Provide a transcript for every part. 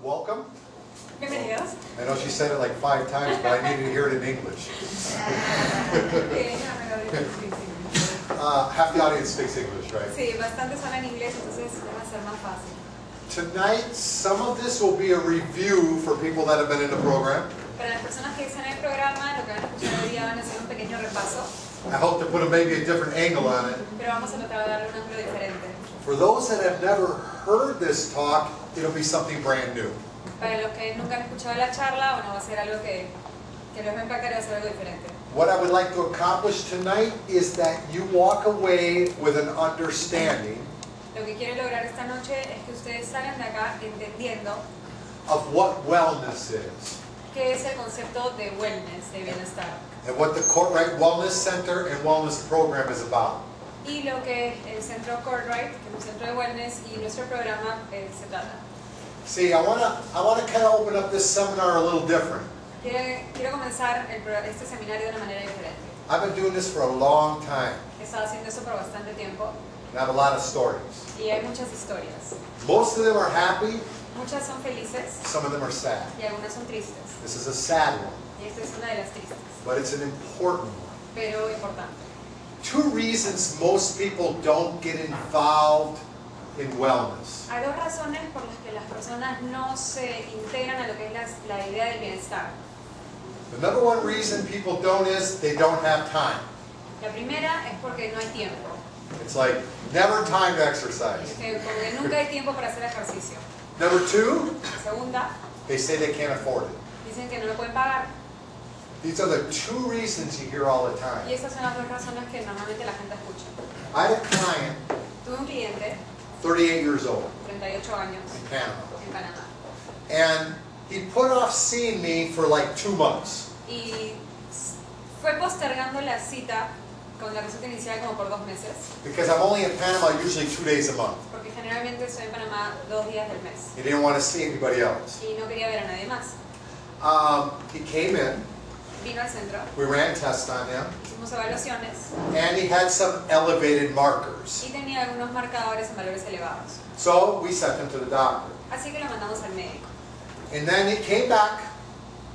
welcome. Bienvenidos. I know she said it like 5 times, but I needed to hear it in English. Half the audience speaks English, right? Sí, bastantes hablan inglés, entonces va a ser más fácil. Tonight, some of this will be a review for people that have been in the program. Para las personas que están en el programa, lo que van a escuchar hoy día van a hacer un pequeño repaso. I hope to put maybe a different angle on it. Pero vamos a tratar de darle un ángulo diferente. For those that have never heard this talk, it'll be something brand new. Para los que nunca han escuchado la charla, bueno, va a ser algo que los va a impactar y va a ser algo diferente. What I would like to accomplish tonight is that you walk away with an understanding Lo que quiero lograr esta noche es que ustedes salgan de acá entendiendo of what wellness is qué es el concepto de wellness, de bienestar. and what the CortRight Wellness Center and Wellness Program is about. Y lo que el centro CortRight, que es un centro de wellness, y nuestro programa se trata. See, I want to kind of open up this seminar a little different. Quiero comenzar este seminario de una manera diferente. I've been doing this for a long time. He estado haciendo eso por bastante tiempo And I have a lot of stories. y hay muchas historias. Most of them are happy, Muchas son felices some of them are sad. y algunas son tristes. This is a sad one, Y esta es una de las tristes, but it's an important one. pero importante. 2 reasons most people don't get involved in wellness. Hay dos razones por las que las personas no se integran a lo que es la idea del bienestar. The number 1 reason people don't is they don't have time. La primera es porque no hay tiempo. It's like never time to exercise. Es que como que nunca hay tiempo para hacer ejercicio. Number 2, La segunda, they say they can't afford it. dicen que no lo pueden pagar. These are the 2 reasons you hear all the Y time. esas son las dos razones que normalmente la gente escucha. I had a client, Tuve un cliente, 38 years old, 38 años, in Panama. en Panamá. And he put off seeing me for like 2 months. Y fue postergando la cita con la consulta inicial como por 2 meses, Because I'm only in Panama usually 2 days a month. porque generalmente estoy en Panamá 2 días del mes He didn't want to see anybody else. y no quería ver a nadie más. He came in, Vino al centro, we ran tests on him, hicimos evaluaciones and he had some elevated markers. y tenía algunos marcadores en valores elevados. So we sent him to the doctor. Así que lo mandamos al médico. And then he came back,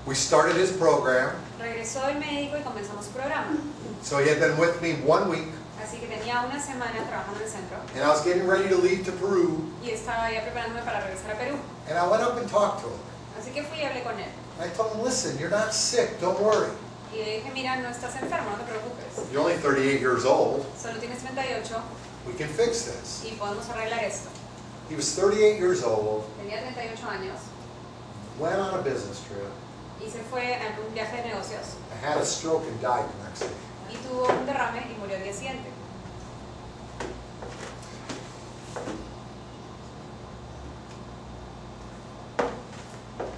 we started his program. Regresó el médico y comenzamos su programa. So he had been with me 1 week, Así que tenía una semana trabajando en el centro and I was getting ready to leave to Peru, y estaba ya preparándome para regresar a Perú. and I went up and talked to him. Así que fui y hablé con él. I told him, listen, you're not sick, don't worry. Y le dije, mira, no estás enfermo, no te preocupes. You're only 38 years old, Solo tienes 38 we can fix this. y podemos arreglar esto. He was 38 years old, Tenía 38 años went on a business trip, y se fue en un viaje de negocios I had a stroke and died the next day. y tuvo un derrame y murió al día siguiente.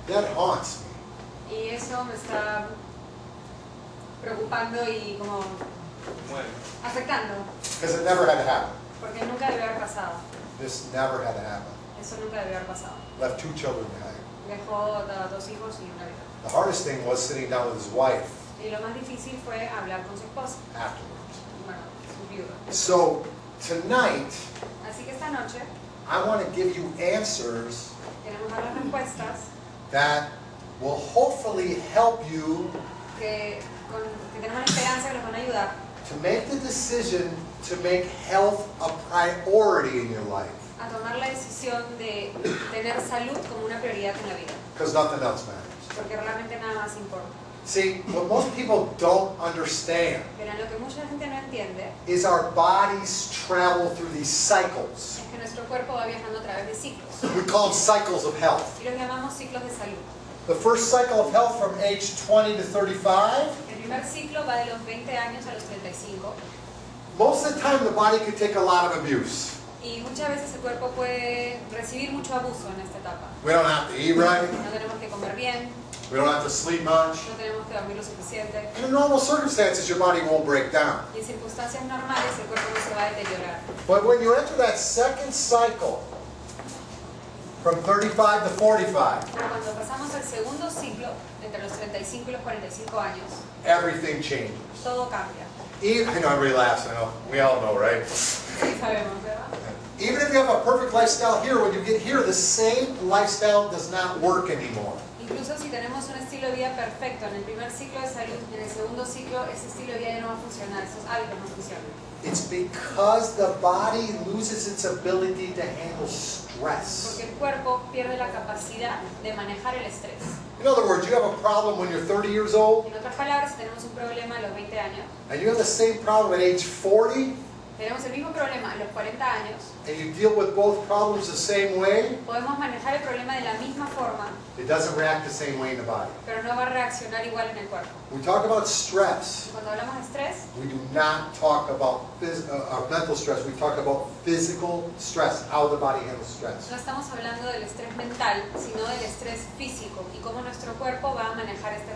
That haunts me. Y eso me está preocupando y como afectando, Because it never had to happen. porque nunca debió haber pasado. This never had to happen. Eso nunca debió haber pasado. Left 2 children behind. Dejó a 2 hijos y una vida. The hardest thing was sitting down with his wife Y lo más difícil fue hablar con su esposa, afterwards. bueno, su viuda. So tonight, Así que esta noche I want to give you answers queremos dar las respuestas that will hopefully help you que tenemos la esperanza que nos van a ayudar to make the decision to make health a priority in your life. a tomar la decisión de tener salud como una prioridad en la vida, Because nothing else matters. porque realmente nada más importa. See, what most people don't understand Pero lo que mucha gente no entiende is our bodies travel through these cycles. es que nuestro cuerpo va viajando a través de ciclos, We call them cycles of health. y los llamamos ciclos de salud. The first cycle of health from age 20 to 35. El primer ciclo va de los 20 años a los 35, Most of the time the body could take a lot of abuse. y muchas veces el cuerpo puede recibir mucho abuso en esta etapa. We don't have to eat right. No tenemos que comer bien, We don't have to sleep much. no tenemos que dormir lo suficiente, And in normal circumstances, your body won't break down. y en circunstancias normales el cuerpo no se va a deteriorar. But when you enter that second cycle, from 35 to 45, Pero cuando pasamos al segundo ciclo, entre los 35 y los 45 años, everything changes. todo cambia. I know everybody laughs, I know. We all know, right? Sí, sabemos, ¿verdad? Even if you have a perfect lifestyle here, when you get here, the same lifestyle does not work anymore. Incluso si tenemos un estilo de vida perfecto en el primer ciclo de salud, en el segundo ciclo ese estilo de vida ya no va a funcionar, esos hábitos no funcionan. It's because the body loses its ability to handle stress. Porque el cuerpo pierde la capacidad de manejar el estrés. In other words, you have a problem when you're 30 years old, En otras palabras, si tenemos un problema a los 20 años, and you have the same problem at age 40, tenemos el mismo problema a los 40 años, and you deal with both problems the same way, podemos manejar el problema de la misma forma, it doesn't react the same way in the body. pero no va a reaccionar igual en el cuerpo. We talk about stress. Y cuando hablamos de estrés, We do not talk about mental stress. We talk about physical stress, how the body handles stress. no estamos hablando del estrés mental, sino del estrés físico y cómo nuestro cuerpo va a manejar este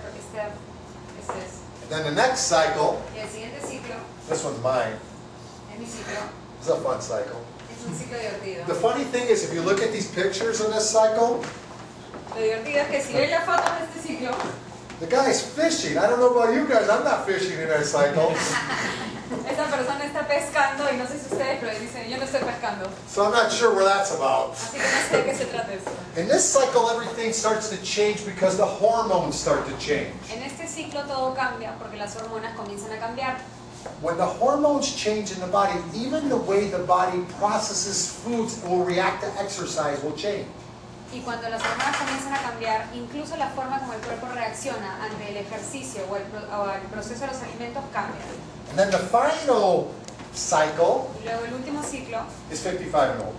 estrés. And then the next cycle, Y el siguiente ciclo, this one's mine. es mi ciclo, It's a fun cycle. es un ciclo divertido. The funny thing is, if you look at these pictures in this cycle, Lo divertido es que si ven la foto de este ciclo, the guy's fishing. I don't know about you guys, I'm not fishing in that cycle. esta persona está pescando y no sé si ustedes, pero dicen, yo no estoy pescando. So I'm not sure where that's about. Así que no sé de qué se trata eso. In this cycle, everything starts to change because the hormones start to change. En este ciclo todo cambia porque las hormonas comienzan a cambiar. When the hormones change in the body, even the way the body processes foods and will react to exercise will change. Y cuando las hormonas comienzan a cambiar, incluso la forma como el cuerpo reacciona ante el ejercicio o el proceso de los alimentos cambia. And then the final cycle Y luego el último ciclo is 55 and older.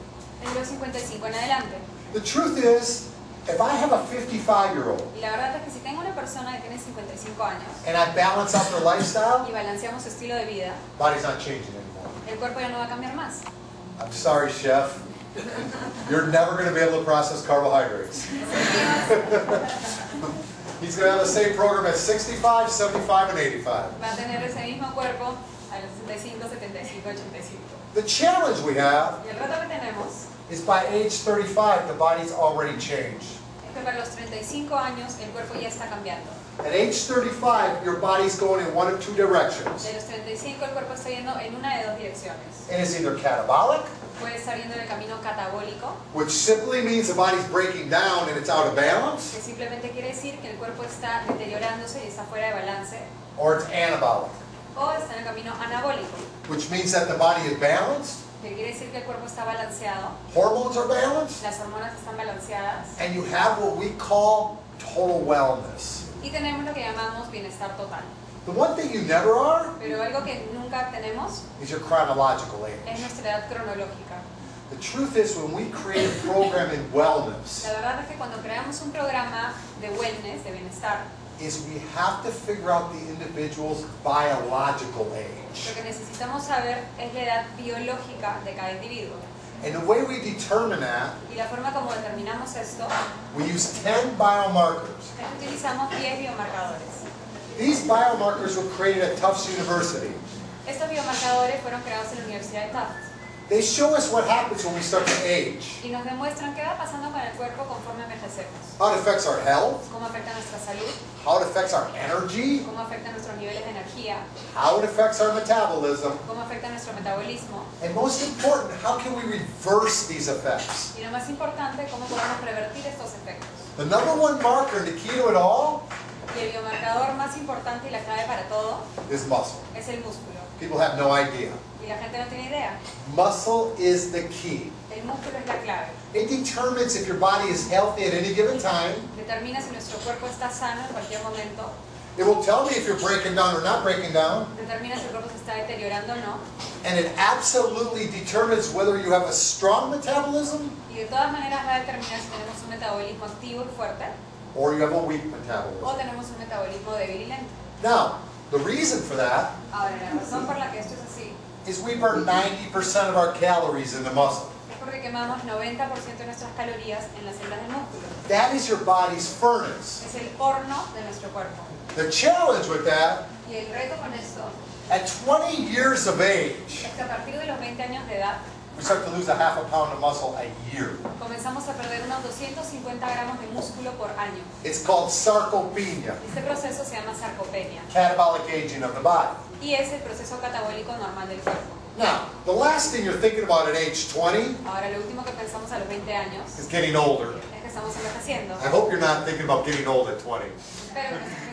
es los 55 en adelante. The truth is, if I have a 55-year-old Y la verdad es que si tengo una persona que tiene 55 años and I balance out their lifestyle, y balanceamos su estilo de vida, body's not changing anymore. el cuerpo ya no va a cambiar más. I'm sorry, chef. You're never going to be able to process carbohydrates. He's going to have the same program at 65, 75, and 85. Va a tener ese mismo cuerpo a los 65, 75, 85. The challenge we have Y el reto que tenemos is by age 35, the body's already changed. es que para los 35 años el cuerpo ya está cambiando. At age 35, your body's going in one of two directions. De los 35 el cuerpo está yendo en una de dos direcciones. And it's either catabolic, Puede estar yendo en el camino catabólico, which simply means the body's breaking down and it's out of balance, que simplemente quiere decir que el cuerpo está deteriorándose y está fuera de balance, or it's anabolic, o está en el camino anabólico, which means that the body is balanced, que quiere decir que el cuerpo está balanceado, hormones are balanced, las hormonas están balanceadas, and you have what we call total wellness. y tenemos lo que llamamos bienestar total. The one thing you never are Pero algo que nunca tenemos is your chronological es age. nuestra edad cronológica. The truth is, when we create a program in wellness, La verdad es que cuando creamos un programa de wellness, de bienestar, is we have to figure out the individual's biological lo age. que necesitamos saber es la edad biológica de cada individuo. And the way we determine that, Y la forma como determinamos esto we use 10 biomarkers. es que utilizamos 10 biomarcadores. These biomarkers were created at Tufts University. Estos biomarcadores fueron creados en la Universidad de Tufts They show us what happens when we start to age, y nos demuestran qué va pasando con el cuerpo conforme envejecemos, how it affects our health, cómo afecta nuestra salud, how it affects our energy, cómo afecta nuestros niveles de energía, how it affects our metabolism, cómo afecta nuestro metabolismo and most important, how can we reverse these effects? y lo más importante, cómo podemos revertir estos efectos. The number one marker and the key to it all Y el biomarcador más importante y la clave para todo is muscle. es el músculo. People have no idea. Y la gente no tiene idea. Muscle is the key. El músculo es la clave. It determines if your body is healthy at any given time. Determina si nuestro cuerpo está sano en cualquier momento. It will tell me if you're breaking down or not breaking down. Determina si el cuerpo se está deteriorando o no. And it absolutely determines whether you have a strong metabolism Y de todas maneras va a determinar si tenemos un metabolismo activo y fuerte or you have a weak o metabolism. tenemos un metabolismo débil y lento. Now, the reason for that Ahora, la razón por la que esto es así is we burn 90% of our calories in the muscle. es porque quemamos 90% de nuestras calorías en las células del músculo. That is your body's furnace. Es el horno de nuestro cuerpo. The challenge with that, Y el reto con esto at 20 years of age, es que a partir de los 20 años de edad we start to lose a half a pound of muscle a year. comenzamos a perder unos 250 gramos de músculo por año. It's called sarcopenia, Este proceso se llama sarcopenia catabolic aging of the body. y es el proceso catabólico normal del cuerpo. Now, the last thing you're thinking about at age 20 Ahora, lo último que pensamos a los 20 años is getting older. es que estamos envejeciendo. I hope you're not thinking about getting old at 20. Pero no estén